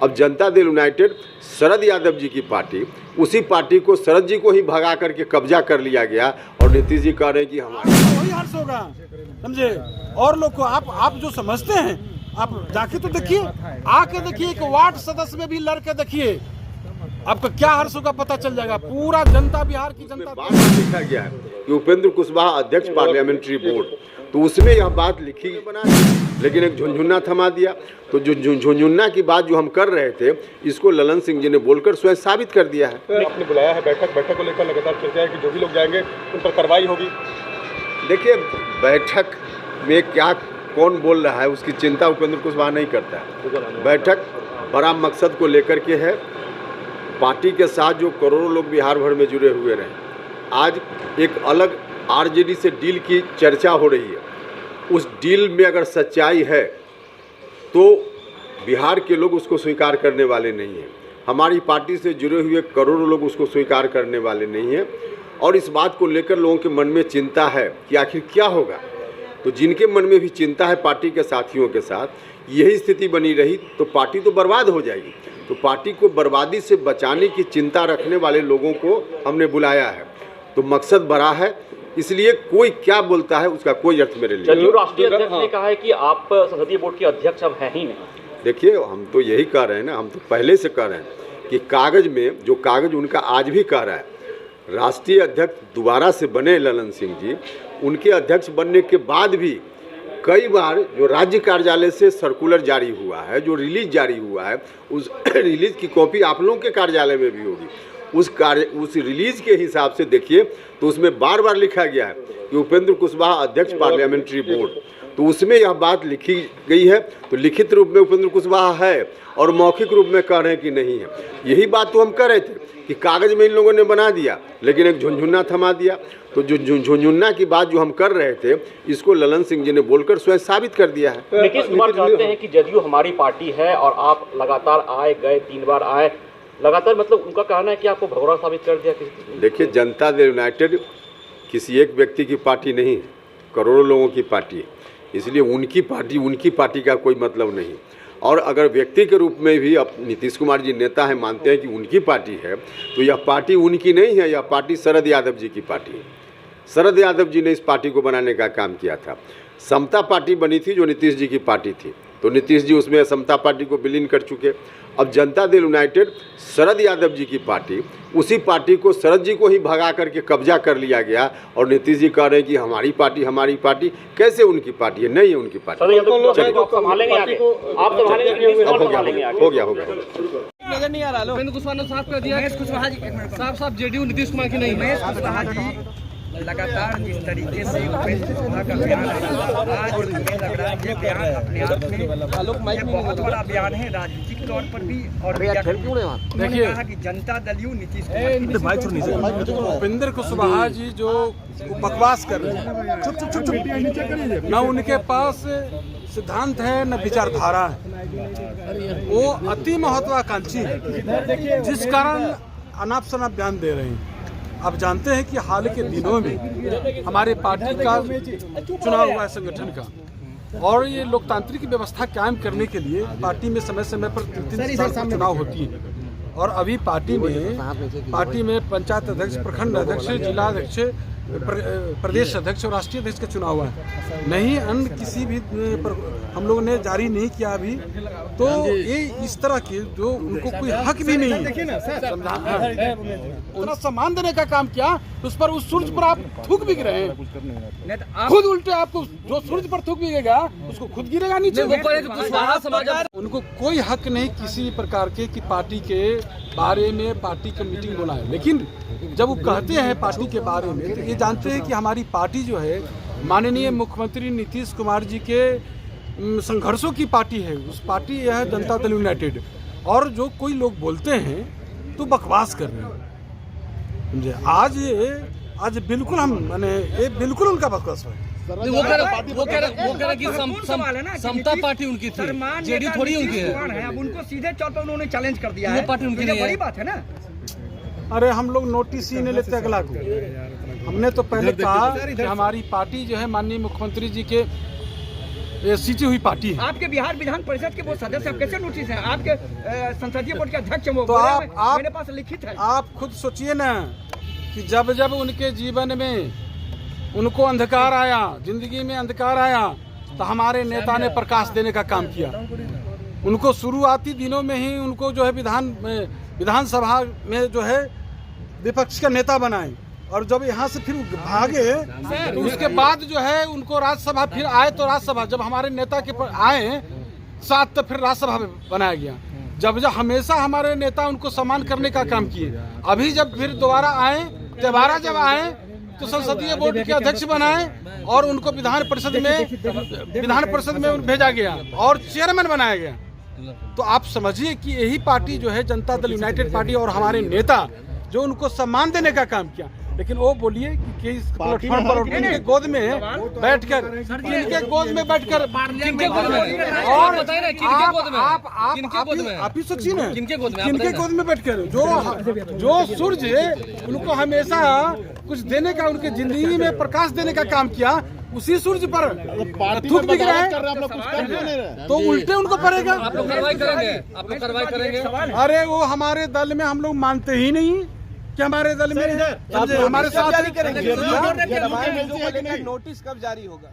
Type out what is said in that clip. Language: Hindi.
अब जनता दल यूनाइटेड शरद यादव जी की पार्टी, उसी पार्टी को शरद जी को ही भगा करके कब्जा कर लिया गया और नीतीश जी कह रहे हैं कि हमारे वही हर्ष होगा, समझे। और लोग को आप जो समझते हैं, आप जाके तो देखिए, आके देखिए, एक वार्ड सदस्य में भी लड़के देखिए, आपका क्या हर्ष होगा पता चल जाएगा। पूरा जनता, बिहार की जनता। बात लिखा गया है कि उपेंद्र कुशवाहा अध्यक्ष पार्लियामेंट्री बोर्ड, तो उसमें यह बात लिखी बना, लेकिन एक झुनझुन्ना थमा दिया। तो जो झुनझुन्ना की बात जो हम कर रहे थे, इसको ललन सिंह जी ने बोलकर स्वयं साबित कर दिया है। आपने बुलाया है बैठक को लेकर लगातार चर्चा है कि जो भी लोग जाएंगे उन पर कार्रवाई होगी। देखिए, बैठक में क्या कौन बोल रहा है उसकी चिंता उपेंद्र कुशवाहा नहीं करता है। बैठक बड़ा मकसद को लेकर के है। पार्टी के साथ जो करोड़ों लोग बिहार भर में जुड़े हुए रहे, आज एक अलग आरजेडी से डील की चर्चा हो रही है। उस डील में अगर सच्चाई है तो बिहार के लोग उसको स्वीकार करने वाले नहीं हैं। हमारी पार्टी से जुड़े हुए करोड़ों लोग उसको स्वीकार करने वाले नहीं हैं। और इस बात को लेकर लोगों के मन में चिंता है कि आखिर क्या होगा। तो जिनके मन में भी चिंता है पार्टी के साथियों के साथ, यही स्थिति बनी रही तो पार्टी तो बर्बाद हो जाएगी। तो पार्टी को बर्बादी से बचाने की चिंता रखने वाले लोगों को हमने बुलाया है। तो मकसद बड़ा है, इसलिए कोई क्या बोलता है उसका कोई अर्थ मेरे लिए। जदयू राष्ट्रीय अध्यक्ष ने कहा है कि आप संसदीय बोर्ड के अध्यक्ष अब हैं ही नहीं। देखिए, हम तो यही कह रहे हैं ना, हम तो पहले से कह रहे हैं कि कागज में जो कागज उनका आज भी कह रहा है, राष्ट्रीय अध्यक्ष दोबारा से बने ललन सिंह जी, उनके अध्यक्ष बनने के बाद भी कई बार जो राज्य कार्यालय से सर्कुलर जारी हुआ है, जो रिलीज जारी हुआ है, उस रिलीज की कॉपी आप लोगों के कार्यालय में भी होगी। उस रिलीज के हिसाब से देखिए तो उसमें बार बार लिखा गया है कि उपेंद्र कुशवाहा अध्यक्ष पार्लियामेंट्री बोर्ड, तो उसमें यह बात लिखी गई है। तो लिखित रूप में उपेंद्र कुशवाहा है और मौखिक रूप में कह रहे हैं कि नहीं है। यही बात तो हम कह रहे थे कि कागज में इन लोगों ने बना दिया, लेकिन एक झुनझुन्ना थमा दिया। तो जो झुनझुन्ना की बात जो हम कर रहे थे, इसको ललन सिंह जी ने बोलकर स्वयं साबित कर दिया है। नीतीश कुमार कहते हैं कि जदयू हमारी पार्टी है और आप लगातार आए गए, 3 बार आए लगातार, मतलब उनका कहना है कि आपको भगोड़ा साबित कर दिया किसी। देखिए, जनता दल यूनाइटेड किसी एक व्यक्ति की पार्टी नहीं है, करोड़ों लोगों की पार्टी है। इसलिए उनकी पार्टी का कोई मतलब नहीं। और अगर व्यक्ति के रूप में भी अब नीतीश कुमार जी नेता हैं, मानते हैं कि उनकी पार्टी है, तो यह पार्टी उनकी नहीं है, यह पार्टी शरद यादव जी की पार्टी है। शरद यादव जी ने इस पार्टी को बनाने का काम किया था। समता पार्टी बनी थी जो नीतीश जी की पार्टी थी, तो नीतीश जी उसमें समता पार्टी को विलीन कर चुके। अब जनता दल यूनाइटेड शरद यादव जी की पार्टी, उसी पार्टी को शरद जी को ही भगा करके कब्जा कर लिया गया और नीतीश जी कह रहे हैं कि हमारी पार्टी। कैसे उनकी पार्टी है? नहीं है उनकी पार्टी। हो गया नजर नहीं आ रहा। उपेंद्र कुशवाहा ने साफ कर दिया, साफ जेडीयू नीतीश कुमार की नहीं है। लगातार जिस तरीके से उपेंद्र कुशवाहा का बयान है, आज मुझे लग रहा है ये बयान अपने आप में ये बहुत बड़ा बयान है राजनीतिक तौर पर भी। और उन्होंने कहा कि जनता दल यू नीतीश कुमार। उपेंद्र कुशवाहा जी जो बकवास कर रहे हैं, न उनके पास सिद्धांत है न विचारधारा है। वो अति महत्वाकांक्षी है, जिस कारण अनाप शनाप बयान दे रहे हैं। आप जानते हैं कि हाल के दिनों में हमारे पार्टी का चुनाव हुआ है संगठन का, और ये लोकतांत्रिक व्यवस्था कायम करने के लिए पार्टी में समय समय पर 3 साल चुनाव होती है। और अभी पार्टी में पंचायत अध्यक्ष, प्रखंड अध्यक्ष, जिला अध्यक्ष, प्रदेश अध्यक्ष और राष्ट्रीय अध्यक्ष का चुनाव हुआ है। नहीं अन्य किसी भी हम लोगों ने जारी नहीं किया अभी। तो ये इस तरह के जो उनको कोई हक भी नहीं है, उन्हें सम्मान देने का काम किया, उस पर उस सूर्य पर आप थूक भी रहे हैं। खुद उल्टे आपको जो सूर्य पर थूक बिगेगा उसको खुद गिरेगा नीचे। उनको कोई हक नहीं किसी प्रकार के कि पार्टी के बारे में पार्टी की मीटिंग बुलाए। लेकिन जब वो कहते हैं पार्टी के बारे में, तो ये जानते हैं कि हमारी पार्टी जो है माननीय मुख्यमंत्री नीतीश कुमार जी के संघर्षों की पार्टी है। उस पार्टी यह है जनता दल यूनाइटेड। और जो कोई लोग बोलते हैं तो बकवास कर रहे हैं, समझे। आज बिल्कुल हम माने ये बिल्कुल उनका बकवास है। वो कह रहा कि समता पार्टी उनकी थी, जेडीयू थोड़ी उनकी है। अब उनको सीधे तौर पर उन्होंने चैलेंज कर दिया है, पार्टी उनकी नहीं बड़ी बात है ना। अरे हम लोग नोटिस ही नहीं लेते अगला को। हमने तो पहले कहा कि हमारी पार्टी जो है माननीय मुख्यमंत्री जी के ये सीटी हुई पार्टी है। आपके बिहार विधान परिषद के वो सदस्य, आप कैसे नोटिस हैं? आपके संसदीय बोर्ड के अध्यक्ष हैं वो, तो बोले आप मेरे पास लिखित है। आप खुद सोचिए ना कि जब जब उनके जीवन में उनको अंधकार आया, जिंदगी में अंधकार आया, तो हमारे नेता ने प्रकाश देने का काम किया। उनको शुरुआती दिनों में ही उनको जो है विधानसभा में जो है विपक्ष का नेता बनाए, और जब यहाँ से फिर भागे तो उसके बाद जो है उनको राज्यसभा फिर आए, तो राज्यसभा जब हमारे नेता के आए साथ तो फिर राज्यसभा में बनाया गया। जब हमेशा हमारे नेता उनको सम्मान करने का काम किए। अभी जब फिर दोबारा आए, जब आए तो संसदीय बोर्ड के अध्यक्ष बनाए और उनको विधान परिषद में भेजा गया और चेयरमैन बनाया गया। तो आप समझिए कि यही पार्टी जो है जनता दल यूनाइटेड पार्टी और हमारे नेता जो उनको सम्मान देने का काम किया। लेकिन वो बोलिए कि इस प्लेटफॉर्म पर उनके गोद में बैठकर, किनके गोद में बैठकर, और आप ही सोचिए ना, किनके गोद में बैठकर जो सूर्य उनको हमेशा कुछ देने का, उनके जिंदगी में प्रकाश देने का काम किया, उसी सूर्य पर धूप दिख रहा है तो उल्टे उनको पड़ेगा। आप लोग कार्रवाई करेंगे। अरे वो हमारे दल में हम लोग मानते ही नहीं कि हमारे दल में हमारे साथ नोटिस कब जारी होगा?